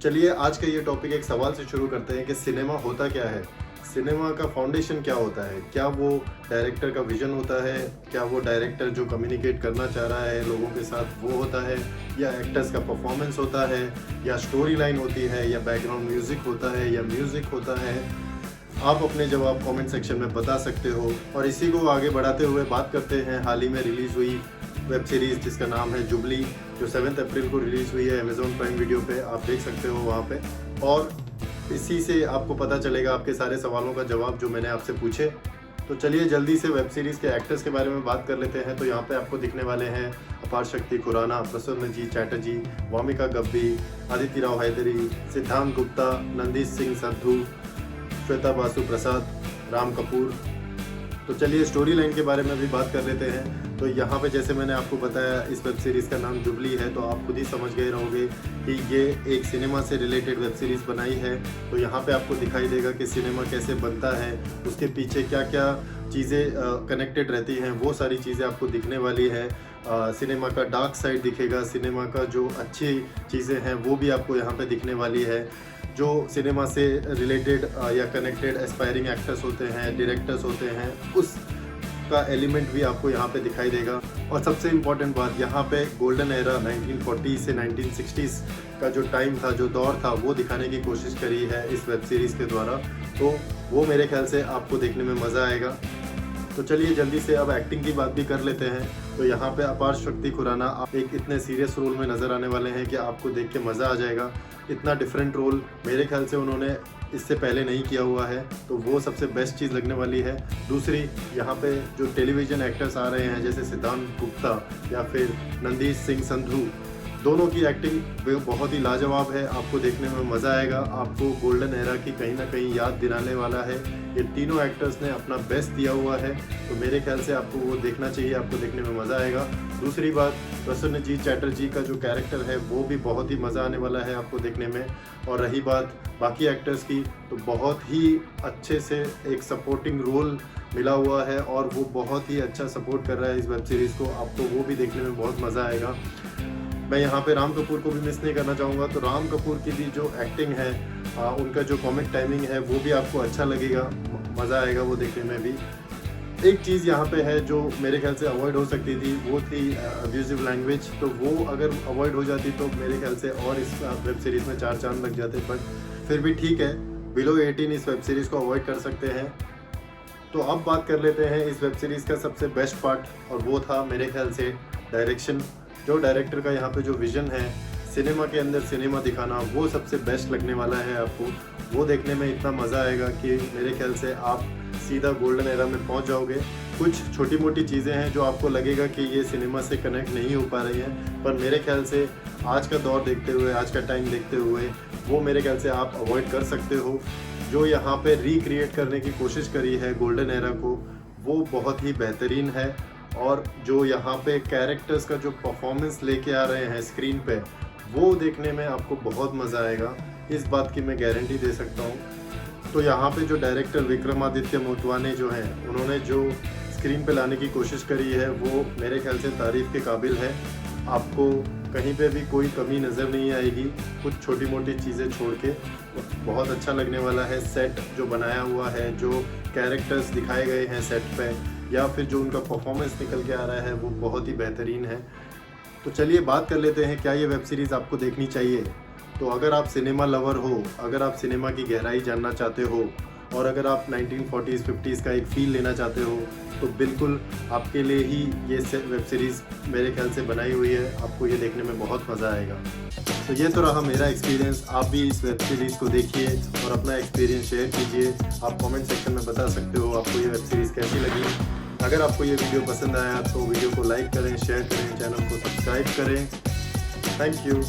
चलिए आज का ये टॉपिक एक सवाल से शुरू करते हैं कि सिनेमा होता क्या है। सिनेमा का फाउंडेशन क्या होता है? क्या वो डायरेक्टर का विजन होता है? क्या वो डायरेक्टर जो कम्युनिकेट करना चाह रहा है लोगों के साथ वो होता है, या एक्टर्स का परफॉर्मेंस होता है, या स्टोरी लाइन होती है, या बैकग्राउंड म्यूज़िक होता है, या म्यूज़िक होता है? आप अपने जवाब कमेंट सेक्शन में बता सकते हो। और इसी को आगे बढ़ाते हुए बात करते हैं हाल ही में रिलीज़ हुई वेब सीरीज़ जिसका नाम है जुबली, जो 7 अप्रैल को रिलीज़ हुई है अमेज़ॉन प्राइम वीडियो पे। आप देख सकते हो वहाँ पे, और इसी से आपको पता चलेगा आपके सारे सवालों का जवाब जो मैंने आपसे पूछे। तो चलिए जल्दी से वेब सीरीज़ के एक्टर्स के बारे में बात कर लेते हैं। तो यहाँ पे आपको दिखने वाले हैं अपार शक्ति खुराना, प्रसन्नजीत चैटर्जी, वामिका गब्बी, आदित्य राव हैदरी, सिद्धांत गुप्ता, नंदीश सिंह संधू, श्वेता बासु प्रसाद, राम कपूर। तो चलिए स्टोरी लाइन के बारे में भी बात कर लेते हैं। तो यहाँ पे जैसे मैंने आपको बताया इस वेब सीरीज़ का नाम जुबली है, तो आप खुद ही समझ गए रहोगे कि ये एक सिनेमा से रिलेटेड वेब सीरीज़ बनाई है। तो यहाँ पे आपको दिखाई देगा कि सिनेमा कैसे बनता है, उसके पीछे क्या क्या चीज़ें कनेक्टेड रहती हैं, वो सारी चीज़ें आपको दिखने वाली है। सिनेमा का डार्क साइड दिखेगा, सिनेमा का जो अच्छी चीज़ें हैं वो भी आपको यहाँ पे दिखने वाली है। जो सिनेमा से रिलेटेड या कनेक्टेड एस्पायरिंग एक्टर्स होते हैं, डायरेक्टर्स होते हैं, उस का एलिमेंट भी आपको यहाँ पे दिखाई देगा। और सबसे इम्पॉर्टेंट बात, यहाँ पे गोल्डन एरा 1940 से 1960s का जो टाइम था, जो दौर था, वो दिखाने की कोशिश करी है इस वेब सीरीज़ के द्वारा। तो वो मेरे ख्याल से आपको देखने में मज़ा आएगा। तो चलिए जल्दी से अब एक्टिंग की बात भी कर लेते हैं। तो यहाँ पे अपार शक्ति खुराना आप एक इतने सीरियस रोल में नज़र आने वाले हैं कि आपको देख के मज़ा आ जाएगा। इतना डिफरेंट रोल मेरे ख्याल से उन्होंने इससे पहले नहीं किया हुआ है, तो वो सबसे बेस्ट चीज़ लगने वाली है। दूसरी, यहाँ पे जो टेलीविज़न एक्टर्स आ रहे हैं जैसे सिद्धांत गुप्ता या फिर नंदीश सिंह संधू, दोनों की एक्टिंग बहुत ही लाजवाब है। आपको देखने में मज़ा आएगा, आपको गोल्डन एरा की कहीं ना कहीं याद दिलाने वाला है। ये तीनों एक्टर्स ने अपना बेस्ट दिया हुआ है, तो मेरे ख्याल से आपको वो देखना चाहिए, आपको देखने में मज़ा आएगा। दूसरी बात, प्रसन्नजीत चैटर्जी का जो कैरेक्टर है वो भी बहुत ही मज़ा आने वाला है आपको देखने में। और रही बात बाकी एक्टर्स की, तो बहुत ही अच्छे से एक सपोर्टिंग रोल मिला हुआ है और वो बहुत ही अच्छा सपोर्ट कर रहा है इस वेब सीरीज़ को। आपको वो भी देखने में बहुत मज़ा आएगा। मैं यहाँ पे राम कपूर को भी मिस नहीं करना चाहूँगा। तो राम कपूर की भी जो एक्टिंग है, उनका जो कॉमिक टाइमिंग है, वो भी आपको अच्छा लगेगा, मज़ा आएगा वो देखने में भी। एक चीज़ यहाँ पे है जो मेरे ख्याल से अवॉइड हो सकती थी, वो थी अब्यूजिव लैंग्वेज। तो वो अगर अवॉइड हो जाती तो मेरे ख्याल से और इस वेब सीरीज़ में 4 चांद लग जाते, बट फिर भी ठीक है, बिलो 18 इस वेब सीरीज़ को अवॉइड कर सकते हैं। तो अब बात कर लेते हैं इस वेब सीरीज़ का सबसे बेस्ट पार्ट, और वो था मेरे ख्याल से डायरेक्शन। जो डायरेक्टर का यहाँ पे जो विज़न है सिनेमा के अंदर सिनेमा दिखाना, वो सबसे बेस्ट लगने वाला है आपको। वो देखने में इतना मज़ा आएगा कि मेरे ख्याल से आप सीधा गोल्डन एरा में पहुँच जाओगे। कुछ छोटी मोटी चीज़ें हैं जो आपको लगेगा कि ये सिनेमा से कनेक्ट नहीं हो पा रही हैं, पर मेरे ख्याल से आज का दौर देखते हुए, आज का टाइम देखते हुए, वो मेरे ख्याल से आप अवॉइड कर सकते हो। जो यहाँ पे रिक्रिएट करने की कोशिश करी है गोल्डन एरा को, वो बहुत ही बेहतरीन है। और जो यहाँ पे कैरेक्टर्स का जो परफॉर्मेंस लेके आ रहे हैं स्क्रीन पे, वो देखने में आपको बहुत मज़ा आएगा, इस बात की मैं गारंटी दे सकता हूँ। तो यहाँ पे जो डायरेक्टर विक्रमादित्य मोटवाने जो हैं, उन्होंने जो स्क्रीन पे लाने की कोशिश करी है वो मेरे ख्याल से तारीफ़ के काबिल है। आपको कहीं पे भी कोई कमी नज़र नहीं आएगी, कुछ छोटी मोटी चीज़ें छोड़ के बहुत अच्छा लगने वाला है। सेट जो बनाया हुआ है, जो कैरेक्टर्स दिखाए गए हैं सेट पे, या फिर जो उनका परफॉर्मेंस निकल के आ रहा है, वो बहुत ही बेहतरीन है। तो चलिए बात कर लेते हैं क्या ये वेब सीरीज़ आपको देखनी चाहिए। तो अगर आप सिनेमा लवर हो, अगर आप सिनेमा की गहराई जानना चाहते हो, और अगर आप 1940s 50s का एक फ़ील लेना चाहते हो, तो बिल्कुल आपके लिए ही ये वेब सीरीज़ मेरे ख्याल से बनाई हुई है। आपको ये देखने में बहुत मज़ा आएगा। तो ये तो रहा मेरा एक्सपीरियंस। आप भी इस वेब सीरीज़ को देखिए और अपना एक्सपीरियंस शेयर कीजिए। आप कमेंट सेक्शन में बता सकते हो आपको ये वेब सीरीज़ कैसी लगी। अगर आपको ये वीडियो पसंद आया तो वीडियो को लाइक करें, शेयर करें, चैनल को सब्सक्राइब करें। Thank you.